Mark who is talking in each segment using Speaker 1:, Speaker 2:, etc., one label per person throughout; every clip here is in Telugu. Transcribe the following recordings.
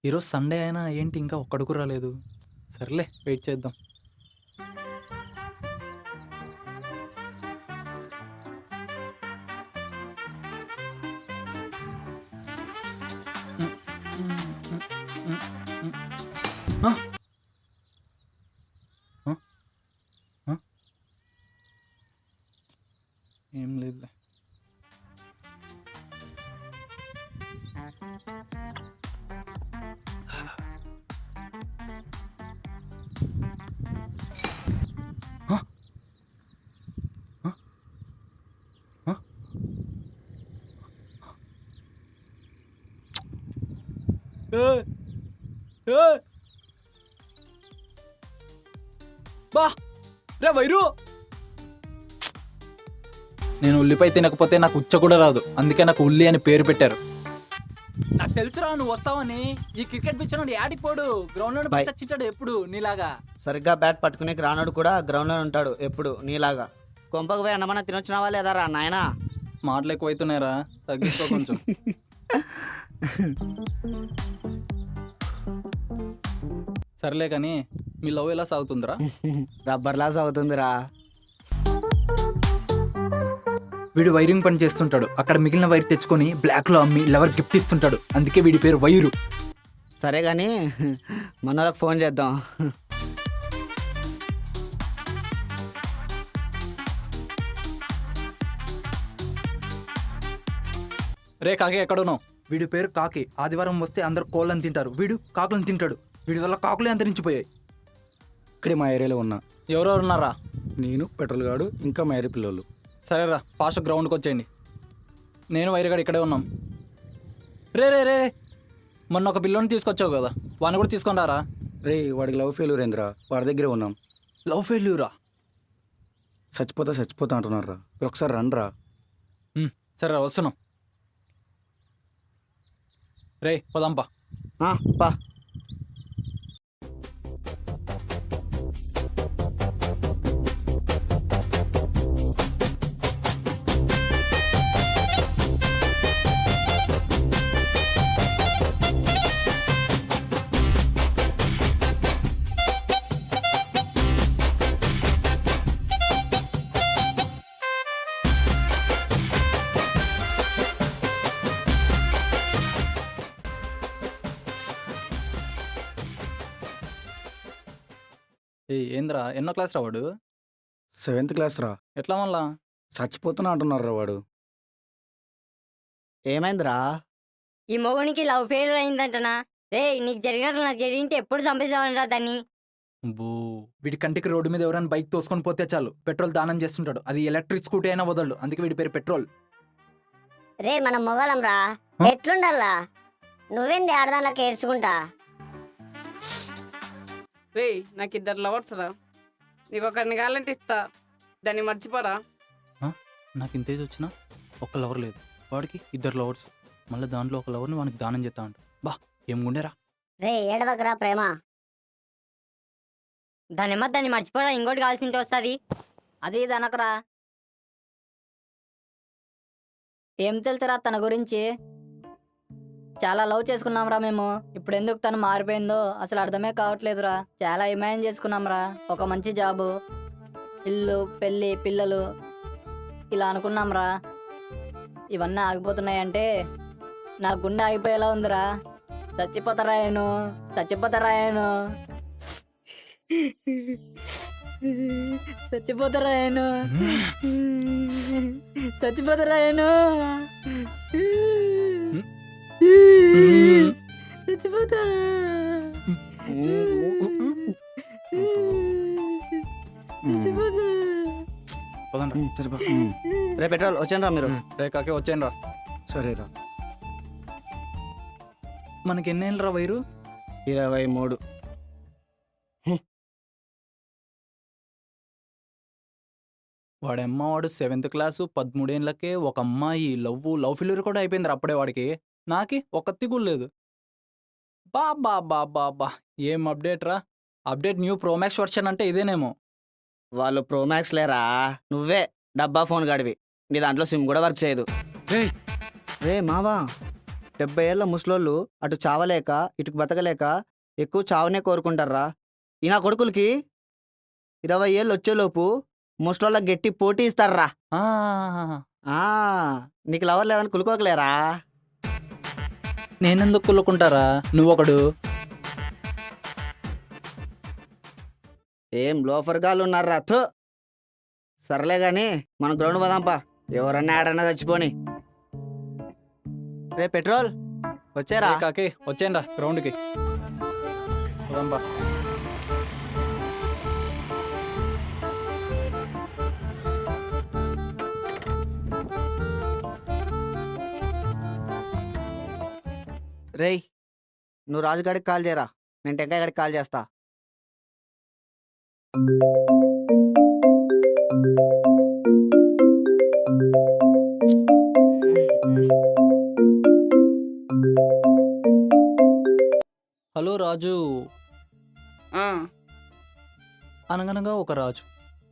Speaker 1: ఈరోజు సండే అయినా ఏంటి ఇంకా ఒక్కడుకు రాలేదు. సర్లే వెయిట్ చేద్దాం. హ్మ్. హ్మ్. హ్మ్. హ్మ్. హ్మ్. ఆ! ఆ! ఆ! ఏం లేదులే. ఆ! ఆ! ఆ! ఏయ్! ఏయ్! బా! రేయ్ వైరు! నేను ఉల్లిపాయ తినకపోతే నాకు ఉచ్చ కూడా రాదు. అందుకే నాకు ఉల్లి అని పేరు పెట్టారు. నాకు తెలుసురా నువ్వు వస్తావని. ఈ క్రికెట్ పిచ్చినోడు యాడికి పోడు. గ్రౌండ్‌లోనే
Speaker 2: బై
Speaker 1: పిచ్చొచ్చింటాడు ఎప్పుడు నీలాగా.
Speaker 2: సరిగ్గా బ్యాట్ పట్టుకునే రానోడు కూడా గ్రౌండ్లో ఉంటాడు ఎప్పుడు నీలాగా. కొంపకు పోయి అన్నమన్నా తినొచ్చినావా లేదా రా నాయనా?
Speaker 1: మాటలు ఎక్కువైతున్నాయిరా. తగ్గించుకో కొంచెం. సర్లే కానీ మీ లవ్ ఎలా సాగుతుందిరా?
Speaker 2: రబ్బర్లా సాగుతుందిరా.
Speaker 1: వీడు వైరింగ్ పని చేస్తుంటాడు. అక్కడ మిగిలిన వైర్ తెచ్చుకొని బ్లాక్‌లో అమ్మి లవర్ గిఫ్ట్ ఇస్తుంటాడు. అందుకే వీడి పేరు వైరు.
Speaker 2: సరే కానీ మనోళ్ళకి ఫోన్ చేద్దాం.
Speaker 1: రే కాకి ఎక్కడున్నావు? వీడి పేరు కాకి. ఆదివారం వస్తే అందరు కోళ్ళని తింటారు. వీడు కాకులను తింటాడు. వీడి వల్ల కాకులే అంతరించిపోయాయి.
Speaker 3: ఇక్కడే మా ఏరియాలో ఉన్నా.
Speaker 1: ఎవరెవరు ఉన్నారా?
Speaker 3: నేను, పెట్రోల్ గాడు, ఇంకా మా ఏరియా పిల్లలు.
Speaker 1: సరేరా ఫాస్ట్ గ్రౌండ్కి వచ్చేయండి. నేను వైరుగాడు ఇక్కడే ఉన్నాం. రే రే రే రే. మొన్న ఒక పిల్లోని తీసుకొచ్చావు కదా, వాడిని కూడా తీసుకొని రారా.
Speaker 3: రే వాడికి లవ్ ఫెయిల్యూర్ ఏందిరా, వాడి దగ్గరే ఉన్నాం.
Speaker 1: లవ్ ఫెయిల్యూరా?
Speaker 3: చచ్చిపోతా అంటున్నారా, ఒకసారి రండ్రా.
Speaker 1: సరే వస్తున్నాం. రే పోదాంపా.
Speaker 2: ఆ, పా.
Speaker 1: ఏంద్రా ఎన్నో క్లాస్ రా వాడు?
Speaker 3: 7th క్లాస్ రా.
Speaker 1: ఎట్లా మళ్ళా?
Speaker 3: చచ్చిపోతున్నా అంటున్నారా వాడు.
Speaker 2: ఏమైందిరా?
Speaker 4: ఈ మొగునికి లవ్ ఫెయిల్యూర్ అయిందంటనా? రేయ్ నీకు జరిగినట్లు నాకు జరిగింటే ఎప్పుడు చంపేసావనరా దాన్ని.
Speaker 1: బూ. వీడి కంటికి రోడ్డు మీద ఎవరైనా బైక్ తోసుకొని పోతే చాలు పెట్రోల్ దానం చేస్తుంటాడు. అది ఎలక్ట్రిక్ స్కూటీ అయినా వదలడు. అందుకే వీడి పేరు పెట్రోల్.
Speaker 4: రే మనం మొగలం రా.
Speaker 1: హ?
Speaker 4: ఎట్లుండల్లా? నువ్వేంది ఆడదానికి ఏడ్చుకుంటా?
Speaker 5: రే నాకు 2 లవర్స్ రా. నీకు ఒకరిని కావాలంటే ఇస్తా, దాన్ని మర్చిపోరా.
Speaker 1: నాకు ఇంతేజ్ వచ్చినా ఒక్క లవర్ లేదు. వాడికి 2 లవర్స్. మళ్ళీ దాంట్లో ఒక లవర్ని వానికి దానం చేస్తా అంట. బా ఏం గుండెరా.
Speaker 4: రే ఏడవకరా ప్రేమ. దాన్ని మర్చిపోరా, ఇంకోటి కావాల్సింటి వస్తుంది. అది ఇది అనకరా. ఏం తెలుసురా తన గురించి? చాలా లవ్ చేసుకున్నాంరా మేము. ఇప్పుడు ఎందుకు తను మారిపోయిందో అసలు అర్థమే కావట్లేదురా. చాలా ఇమాజిన్ చేసుకున్నాంరా. ఒక మంచి జాబు, ఇల్లు, పెళ్ళి, పిల్లలు ఇలా అనుకున్నాంరా. ఇవన్నీ ఆగిపోతున్నాయంటే నా గుండె ఆగిపోయేలా ఉందిరా. చచ్చిపోతారా నేను. చచ్చిపోతారా నేను. చచ్చిపోతారా నేను. చచ్చిపోతా.
Speaker 1: పదండ్రా.
Speaker 3: సరిపో.
Speaker 2: రే పెట్రోల్ వచ్చాను రా మీరు.
Speaker 1: రే కాకే వచ్చాను రా.
Speaker 3: సరేరా.
Speaker 1: మనకి ఎన్నేళ్ళు రా వైరు?
Speaker 2: 23.
Speaker 1: వాడు 7th క్లాసు 13 ఏళ్ళకే ఒక అమ్మాయి లవ్ ఫెయిల్యూర్ కూడా అయిపోయింది అప్పుడే వాడికి. నాకి ఒక్కతి కూడా లేదు. బా బా బా బా బా ఏం అప్డేట్ రా. అప్డేట్ న్యూ ప్రోమాక్స్ వర్షన్ అంటే ఇదేనేమో.
Speaker 2: వాళ్ళు ప్రోమాక్స్ లేరా, నువ్వే డబ్బా ఫోన్ గాడివి. నీ దాంట్లో సిమ్ కూడా వర్క్ చేయదు.
Speaker 1: రేయ్
Speaker 2: రే మావా, 70 ఏళ్ళ ముసలోళ్ళు అటు చావలేక ఇటు బతకలేక ఎక్కువ చావనే కోరుకుంటారా. ఈ నా కొడుకులకి 20 ఏళ్ళు వచ్చేలోపు ముసలోళ్ళ గట్టి పోటీ ఇస్తారా.
Speaker 1: ఆ,
Speaker 2: నీకు లవర్ లేదని కులుకోకలేరా.
Speaker 1: నేనెందుకు కుళ్ళుకుంటారా నువ్వొకడు.
Speaker 2: ఏం లోఫర్ గాళ్ళు ఉన్నారా. థు సర్లే గాని మనం గ్రౌండ్ పోదాంపా. ఎవరన్నా ఆడన్నా చచ్చిపోని. రే పెట్రోల్ వచ్చారా.
Speaker 1: ఏ కాకి వచ్చేయండి గ్రౌండ్కి పోదాంపా.
Speaker 2: రేయ్ నువ్వు రాజుగాడికి కాల్ చేయరా, నేను టెంకాయ గడికి కాల్ చేస్తా.
Speaker 1: హలో రాజు.
Speaker 5: ఆ,
Speaker 1: అనగనగా ఒక రాజు.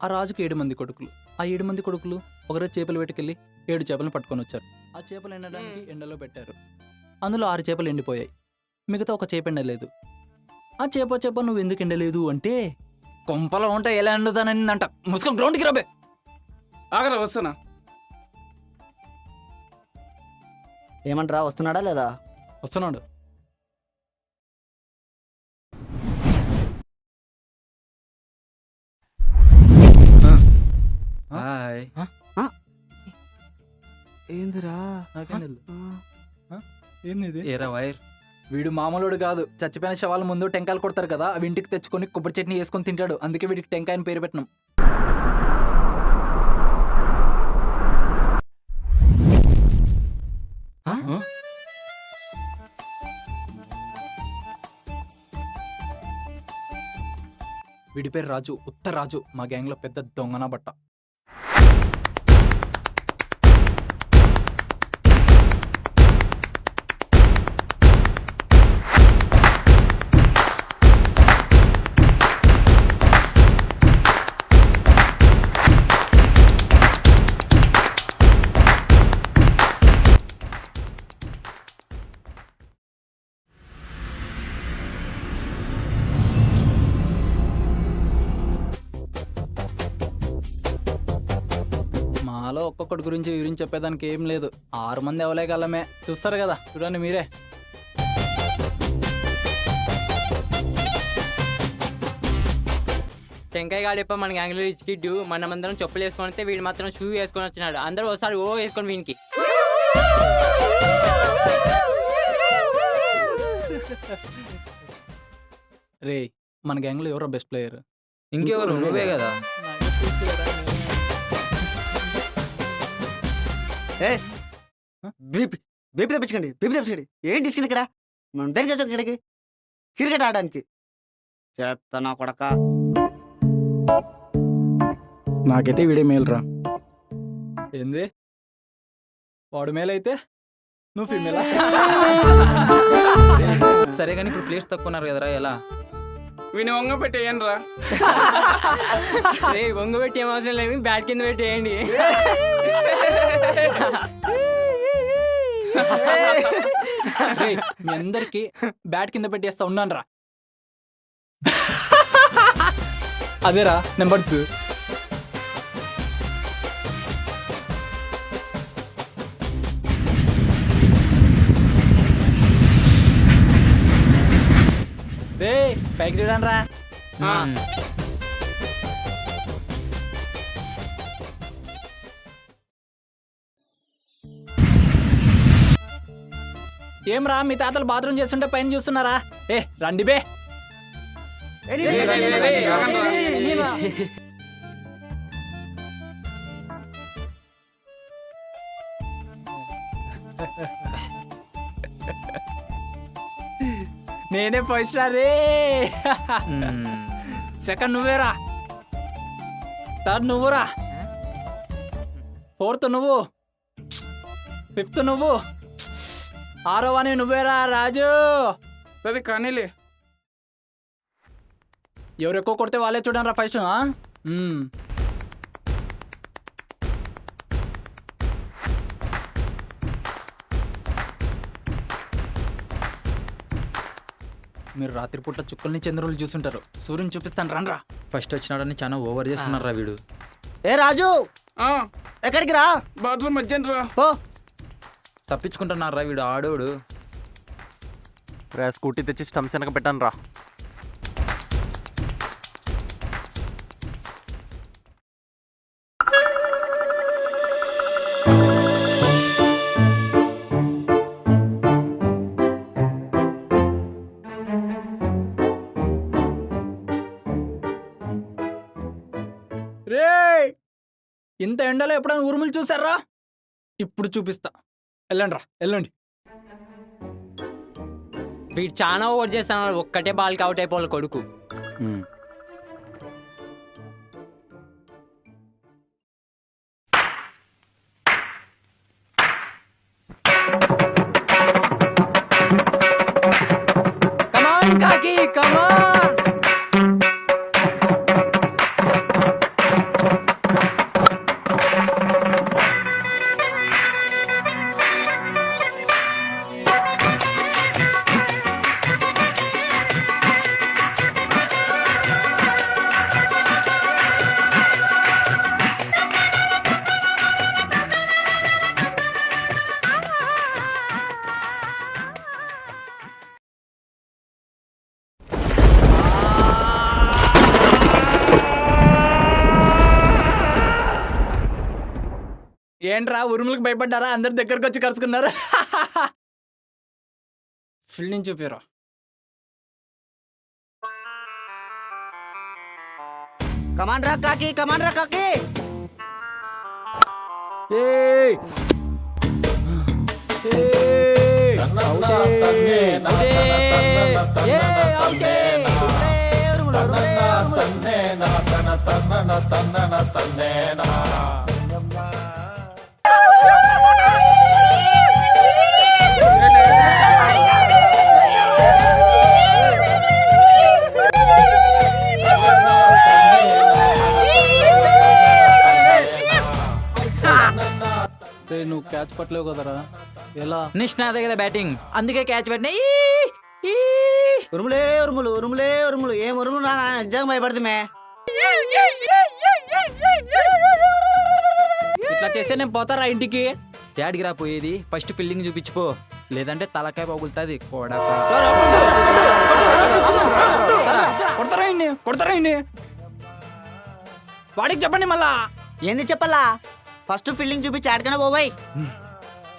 Speaker 1: ఆ రాజుకి 7 మంది కొడుకులు. ఆ 7 మంది కొడుకులు ఒకరోజు చేపలు వేటకెళ్ళి 7 చేపలను పట్టుకొని వచ్చారు. ఆ చేపలు ఎండడానికి ఎండలో పెట్టారు. అందులో 6 చేపలు ఎండిపోయాయి. మిగతా ఒక చేప ఎండలేదు. ఆ చేప నువ్వు ఎందుకు ఎండలేదు అంటే కొంపలో ఉంటే ఎలా ఎండుతానంట. ముసుకొని గ్రౌండ్కి రాబే.
Speaker 5: ఆగరా వస్తున్నా.
Speaker 2: ఏమంటారా, వస్తున్నాడా లేదా?
Speaker 1: వస్తున్నాడు.
Speaker 6: హాయ్.
Speaker 2: ఏందిరా
Speaker 1: ఏంది
Speaker 6: ఏరా వైర్.
Speaker 1: వీడు మామూలుడు కాదు. చచ్చిపోయిన శవాల ముందు టెంకాయలు కొడతారు కదా, అవి ఇంటికి తెచ్చుకొని కొబ్బరి చట్నీ వేసుకొని తింటాడు. అందుకే వీడికి టెంకాయ అని పేరు పెట్టినాం. వీడి పేరు రాజు, ఉత్తరాజు. మా గ్యాంగ్ లో పెద్ద దొంగన బట్ట. మాలో ఒక్కొక్కటి గురించి వివరించి చెప్పేదానికి ఏం లేదు. 6 మంది అవలేగలమే. చూస్తారు కదా, చూడండి మీరే.
Speaker 6: టెంకాయ గాడిప్ప మన గ్యాంగ్లో ఇచ్చికిడ్డు. మనమందరం చెప్పులు వేసుకొని వస్తే వీడు మాత్రం షూ వేసుకొని వచ్చినాడు. అందరూ ఒకసారి ఓ వేసుకొని వీనికి.
Speaker 1: రే మన గ్యాంగ్ లో ఎవరో బెస్ట్ ప్లేయర్?
Speaker 6: ఇంకెవరు? నువ్వే కదా.
Speaker 2: బీపీ బీపీ తెప్పించకండి, బీపీ తెప్పించకండి. ఏం తీసుకుని ఇక్కడ మనం దేనికి వచ్చాం ఇక్కడికి? క్రికెట్ ఆడడానికి. చేస్తానా కొడక.
Speaker 3: నాకైతే వీడే మేలురా.
Speaker 1: ఏంది వాడు మేలైతే నువ్వు ఫీమేలా?
Speaker 6: సరే కానీ ఇప్పుడు ప్లేస్ తక్కువ ఉన్నారు కదరా, ఎలా?
Speaker 5: వీని వంగ పెట్టేయండి రా.
Speaker 6: వంగ పెట్టి ఏం అవసరం లేదు, బ్యాట్ కింద పెట్టేయండి.
Speaker 1: రేయ్, మీ అందరికి బ్యాట్ కింద పెట్టేస్తా ఉన్నాను రా. అదేరా నెంబర్స్. రే పైకి చూడండి రా. ఏం రా మీ తాతలు బాత్రూమ్ చేస్తుంటే పైన చూస్తున్నారా? రండి బే. నేనే ఫస్ట్ రే. సెకండ్ నువ్వేరా, థర్డ్ నువ్వురా, ఫోర్త్ నువ్వు, ఫిఫ్త్ నువ్వు, 6వ అని నువ్వేరా రాజు.
Speaker 5: సరే కానీలే.
Speaker 1: ఎవరు ఎక్కువ కొడితే వాళ్ళే చూడండి రా ఫస్ట్. మీరు రాత్రిపూట్ల చుక్కల్ని చంద్రులు చూసుంటారు. సూర్యుని చూపిస్తాను రండ్రా.
Speaker 6: ఫస్ట్ వచ్చినాడని చాలా ఓవర్ చేస్తున్నారా వీడు.
Speaker 2: ఏ రాజు ఎక్కడికి రా
Speaker 5: బాత్రూమ్ వచ్చాను రా.
Speaker 2: ఓ
Speaker 6: తప్పించుకుంటున్నారా వీడు ఆడోడు.
Speaker 7: రా స్కూటీ తెచ్చి స్టమ్స్ వెనక పెట్టాను రా.
Speaker 1: రే ఇంత ఎండలో ఎప్పుడైనా ఉరుములు చూసారా? ఇప్పుడు చూపిస్తా. వెళ్ళండి రా వెళ్ళండి.
Speaker 6: వీడు చాలా ఓవర్ చేస్తున్నాడు. ఒక్కటే బాల్కి అవుట్ అయిపోవాలి కొడుకు. కమాన్ కాకి కమాన్.
Speaker 1: ఏంట్రా ఉరుములకు భయపడ్డారా? అందరి దగ్గరకు వచ్చి కలుసుకున్నారు. ఫీల్డింగ్ చూపిరా.
Speaker 2: కమాన్ రా కాకి కమాన్ రా కాకి.
Speaker 1: ఏయ్! ఏయ్! రేయ్, నువ్వు క్యాచ్ పట్టలేవు కదరా. ఎలా?
Speaker 6: నెక్స్ట్ నాదే కదా బ్యాటింగ్, అందుకే క్యాచ్ పెట్టినా.
Speaker 2: ఉరుములే ఉరుములు ఉరుములే ఉరుములు. ఏం ఉరుములు రా నిజంగా భయపడుతుమే.
Speaker 1: ఇట్లా చేస్తే నేను పోతారా ఇంటికి?
Speaker 6: డాడీకి రా పోయేది. ఫస్ట్ ఫీల్డింగ్ చూపించుకో, లేదంటే తలకాయ పగులుతుంది కొడక.
Speaker 1: కొడతారా ఇన్ని? వాడికి చెప్పండి మళ్ళా.
Speaker 2: ఏంది చెప్పాలా? ఫస్ట్ ఫీల్డింగ్ చూపించి ఆడకనే పోబాయ్.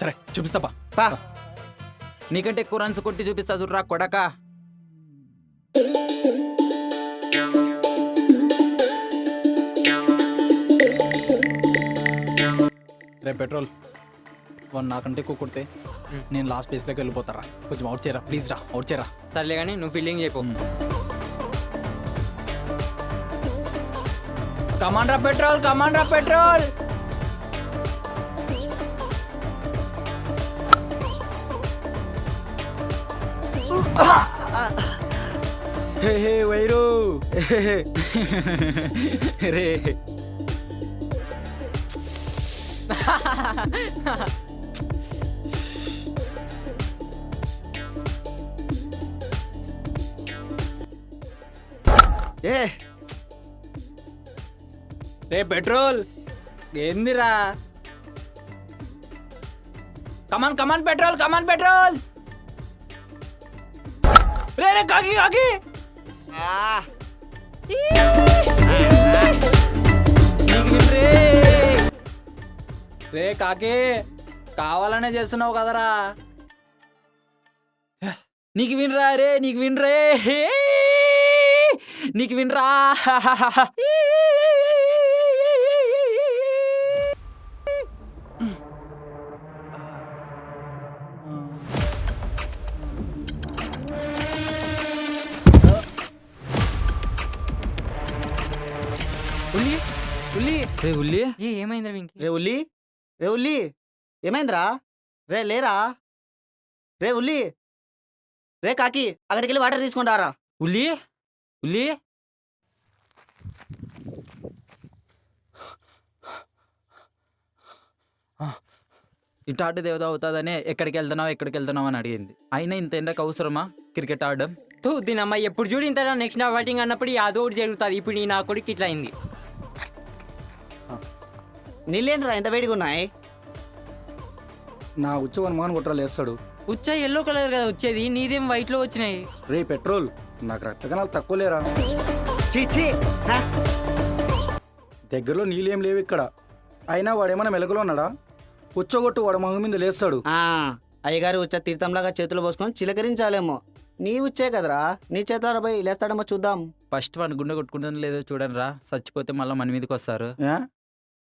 Speaker 1: సరే చూపిస్తా పా.
Speaker 2: పా
Speaker 6: నీకంటే ఎక్కువ రన్స్ కొట్టి చూపిస్తా చూడరా కొడక.
Speaker 1: రే పెట్రోల్, వన్ నాకంటే ఎక్కువ కొడితే నేను లాస్ట్ ప్లేస్లోకి వెళ్ళిపోతారా. కొంచెం అవుట్ చేయరా ప్లీజ్ రా, అవుట్ చేయరా.
Speaker 6: సర్లే కానీ నువ్వు ఫీల్డింగ్ చేయకు.
Speaker 1: కమాండ్రా పెట్రోల్, కమాండ్రా పెట్రోల్. హే హే వైరు రే.
Speaker 2: ఏ
Speaker 1: రే పెట్రోల్ ఏందిరా? కమాన్ కమాన్ పెట్రోల్, కమాన్ పెట్రోల్. రే రే కాకి కాకి. రే కాకి, కావాలనే చేస్తున్నావు కదరా.
Speaker 6: నీకు వినరా రే, నీకు వినరే, నీకు వినరా. ఉల్లి ఉల్లి రే ఉల్లి, ఏమైందిరా వెంకీ?
Speaker 2: రే ఉల్లి, రే ఉల్లి ఏమైందిరా? రే లేరా? రే ఉల్లి, రే కాకి అక్కడికి వెళ్ళి వాటర్ తీసుకుంటారా?
Speaker 6: ఉల్లి ఉల్లి
Speaker 1: ఇటు ఆట దేవత అవుతుందనే ఎక్కడికి వెళ్తున్నావు అని అడిగింది. అయినా ఇంత ఎండకు అవసరమా క్రికెట్ ఆడడం?
Speaker 6: దీని అమ్మాయి ఎప్పుడు చూడింటారా నెక్స్ట్ నా బ్యాటింగ్ అన్నప్పుడు యాదో ఒకటి జరుగుతుంది. ఇప్పుడు ఈ నా కొడుకు ఇట్లా అయింది.
Speaker 2: నీళ్ళేంట్రా ఎంత వేడిగా ఉన్నాయి?
Speaker 3: నా ఉచ్చు వన్ మోహన్ కుట్రాలు వేస్తాడు.
Speaker 6: ఉచ్చ ఎల్లో కలర్ కదా వచ్చేది, నీదేం వైట్ లో వచ్చినాయి.
Speaker 3: రే పెట్రోల్, నాకు రక్త కణాలు తక్కువ లేరా?
Speaker 2: చీచి
Speaker 3: దగ్గరలో నీళ్ళేం లేవు ఇక్కడ. అయినా వాడేమన్నా మెలకులో ఉన్నాడా? ఉచ్చగొట్టు వాడు మొహం మీద లేస్తాడు.
Speaker 2: అయ్యగారు ఉచ్చ తీర్థంలాగా చేతులు పోసుకొని చిలకరించాలేమో. నీ ఉచ్చే కదరా, నీ చేతుల పోయి లేస్తాడేమో చూద్దాం.
Speaker 1: ఫస్ట్ వాడిని గుండె కొట్టుకుంటుందో లేదో చూడండి రా. చచ్చిపోతే మళ్ళీ మన మీదకి వస్తారు.
Speaker 3: ఏ?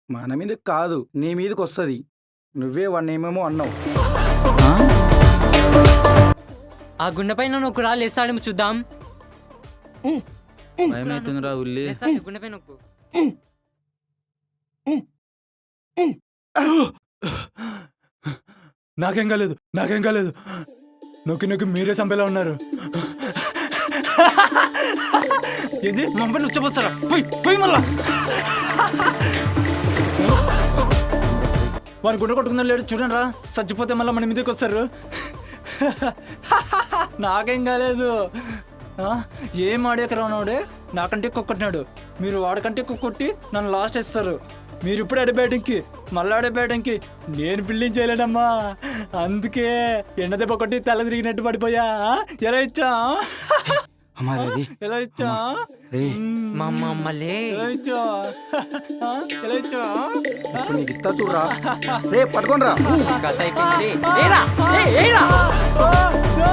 Speaker 3: మన మీదకి కాదు, నీ మీదకి వస్తుంది. నువ్వే వాడిని ఏమేమో అన్నావు.
Speaker 6: ఆ గుండె పైన నొక్కు రా, లేస్తాడేమో చూద్దాం.
Speaker 1: భయమవుతుందిరా ఉల్లి.
Speaker 6: లేస్తాడు, గుండె పైన నొక్కు.
Speaker 3: నాకేం కాలేదు. నొక్కి మీరే చంపేలా ఉన్నారు.
Speaker 1: ఏంది మమ్మల్ని ఉచ్చపోస్తారా? పోయి మళ్ళా వాడిని గుండె కొట్టుకుందా లేడు చూడండి రా. చచ్చిపోతే మళ్ళీ మన మీదకి వస్తారు. నాకేం కాలేదు. ఏం ఆడాక రానోడే నాకంటే ఎక్కువ కొట్టినాడు. మీరు వాడికంటే ఎక్కువ కొట్టి నన్ను లాస్ట్ వేస్తారు. మీరు ఇప్పుడు ఆడే బ్యాటింగ్కి మళ్ళీ ఆడే బ్యాటింగ్కి నేను ఫీల్డింగ్ చేయలేనమ్మా. అందుకే ఎండ దెబ్బ కొట్టి తల తిరిగినట్టు పడిపోయా. ఎలా ఇచ్చా ఎలా ఇచ్చా
Speaker 6: మా అమ్మలే
Speaker 1: ఎలా ఇచ్చా ఎలా ఇచ్చా
Speaker 3: ఇప్పుడు నీకు ఇస్తా చూడరా. రే పట్టుకోనరా.
Speaker 6: కథ అయిపోయింది. ఏరా, ఏరా.
Speaker 1: Oh, no!